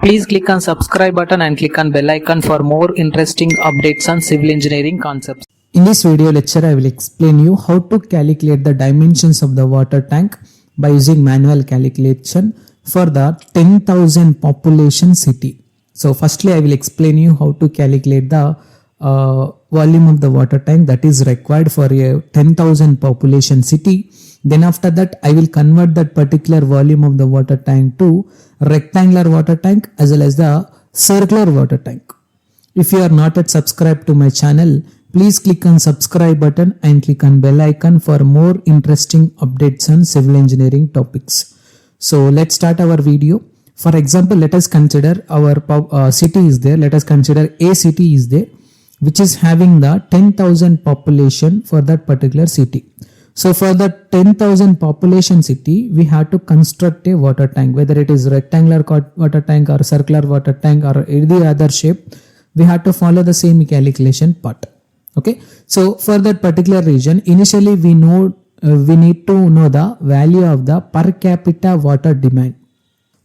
Please click on subscribe button and click on bell icon for more interesting updates on civil engineering concepts. In this video lecture, I will explain you how to calculate the dimensions of the water tank by using manual calculation for the 10,000 population city. So firstly, I will explain you how to calculate the volume of the water tank that is required for a 10,000 population city. Then after that, I will convert that particular volume of the water tank to rectangular water tank as well as the circular water tank. If you are not yet subscribed to my channel, please click on subscribe button and click on bell icon for more interesting updates on civil engineering topics. So let's start our video. For example, let us consider our city is there. Let us consider a city is there, which is having the 10,000 population for that particular city. So for the 10,000 population city, we have to construct a water tank, whether it is rectangular water tank or circular water tank or any other shape. We have to follow the same calculation part. Okay. So for that particular region, initially we need to know the value of the per capita water demand.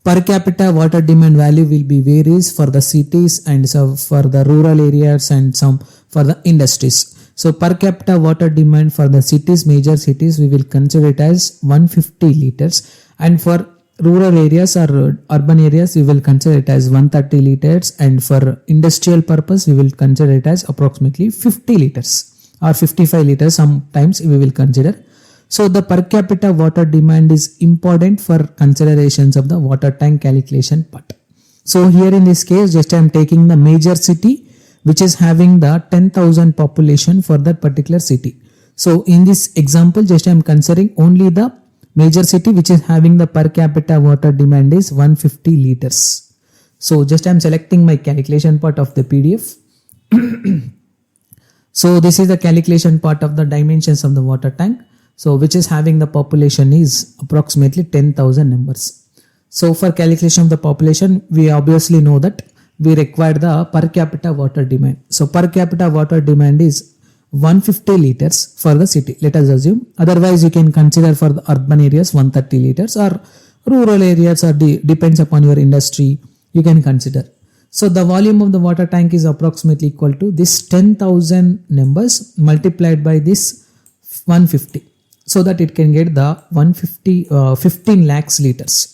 Per capita water demand value will be varies for the cities and so for the rural areas and some for the industries. So per capita water demand for the cities, major cities, we will consider it as 150 liters, and for rural areas or urban areas, we will consider it as 130 liters, and for industrial purpose, we will consider it as approximately 50 liters or 55 liters sometimes we will consider. So the per capita water demand is important for considerations of the water tank calculation part. So here in this case, just I am taking the major city which is having the 10,000 population for that particular city. So in this example, just I am considering only the major city which is having the per capita water demand is 150 liters. So just I am selecting my calculation part of the PDF. So this is the calculation part of the dimensions of the water tank. So which is having the population is approximately 10,000 numbers. So for calculation of the population, we obviously know that we require the per capita water demand. So per capita water demand is 150 liters for the city. Let us assume. Otherwise, you can consider for the urban areas 130 liters or rural areas or depends upon your industry. You can consider. So the volume of the water tank is approximately equal to this 10,000 numbers multiplied by this 150. So that it can get the 15 lakhs liters.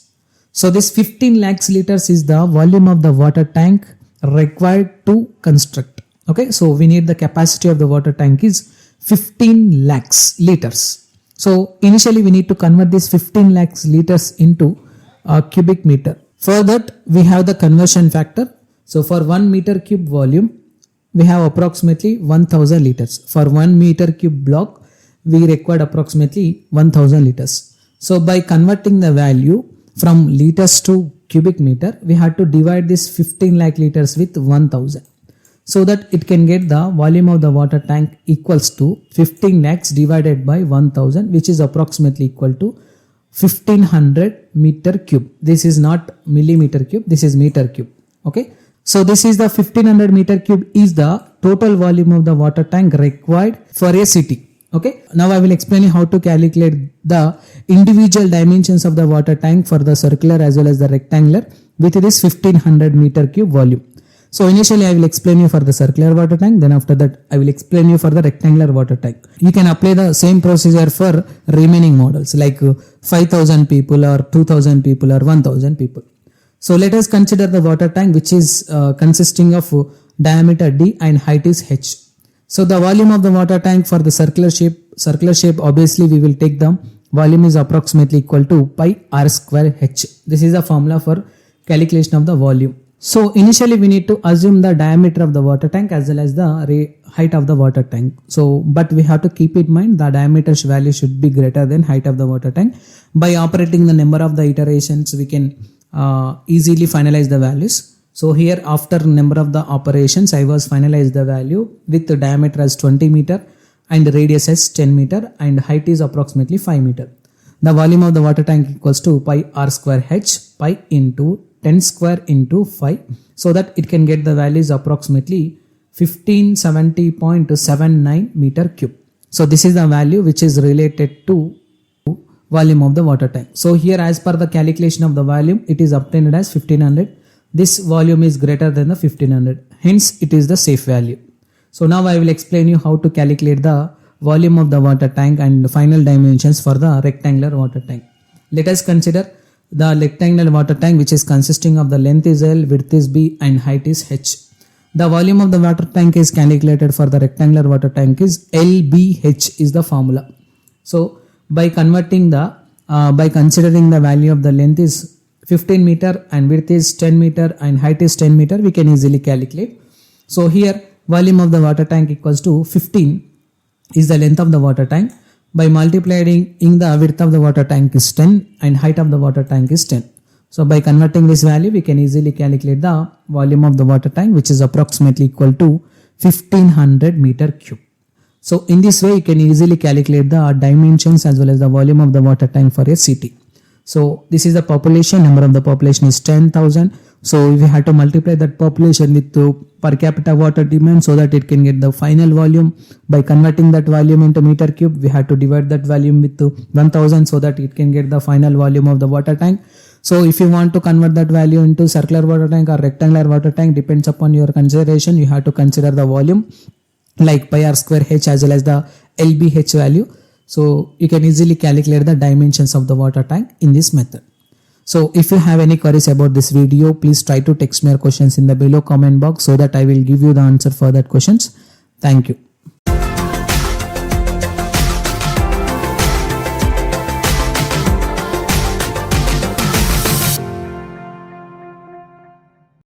So this 15 lakhs liters is the volume of the water tank required to construct. Okay, so we need the capacity of the water tank is 15 lakhs liters. So initially we need to convert this 15 lakhs liters into a cubic meter. For that we have the conversion factor. So for 1 meter cube volume, we have approximately 1000 liters. For 1 meter cube block, we required approximately 1000 liters. So by converting the value from liters to cubic meter, we had to divide this 15 lakh liters with 1000. So that it can get the volume of the water tank equals to 15 lakhs divided by 1000, which is approximately equal to 1500 meter cube. This is not millimeter cube, this is meter cube. Okay. So this is the 1500 meter cube is the total volume of the water tank required for a city. Okay, now I will explain you how to calculate the individual dimensions of the water tank for the circular as well as the rectangular with this 1500 meter cube volume. So initially I will explain you for the circular water tank, then after that I will explain you for the rectangular water tank. You can apply the same procedure for remaining models like 5000 people or 2000 people or 1000 people. So let us consider the water tank which is consisting of diameter d and height is h. So the volume of the water tank for the circular shape obviously we will take the volume is approximately equal to pi r square h. This is the formula for calculation of the volume. So initially we need to assume the diameter of the water tank as well as the height of the water tank. So but we have to keep in mind the diameter value should be greater than height of the water tank. By operating the number of the iterations, we can easily finalize the values. So here after number of the operations, I was finalized the value with the diameter as 20 meter and the radius as 10 meter and height is approximately 5 meter. The volume of the water tank equals to pi r square h, pi into 10 square into 5, so that it can get the values approximately 1570.79 meter cube. So this is the value which is related to volume of the water tank. So here as per the calculation of the volume, it is obtained as 1500. this volume is greater than the 1500. Hence, it is the safe value. So now I will explain you how to calculate the volume of the water tank and final dimensions for the rectangular water tank. Let us consider the rectangular water tank, which is consisting of the length is L, width is B and height is H. The volume of the water tank is calculated for the rectangular water tank is LBH is the formula. So by considering the value of the length is 15 meter and width is 10 meter and height is 10 meter, we can easily calculate. So here volume of the water tank equals to 15 is the length of the water tank. By multiplying the width of the water tank is 10 and height of the water tank is 10. So by converting this value, we can easily calculate the volume of the water tank, which is approximately equal to 1500 meter cube. So in this way, you can easily calculate the dimensions as well as the volume of the water tank for a city. So this is the population, number of the population is 10,000. So if we have to multiply that population with per capita water demand so that it can get the final volume, by converting that volume into meter cube, we have to divide that volume with 1000 so that it can get the final volume of the water tank. So if you want to convert that value into circular water tank or rectangular water tank, depends upon your consideration. You have to consider the volume like pi r square h as well as the LBH value. So you can easily calculate the dimensions of the water tank in this method. So if you have any queries about this video, please try to text me your questions in the below comment box so that I will give you the answer for that questions. Thank you.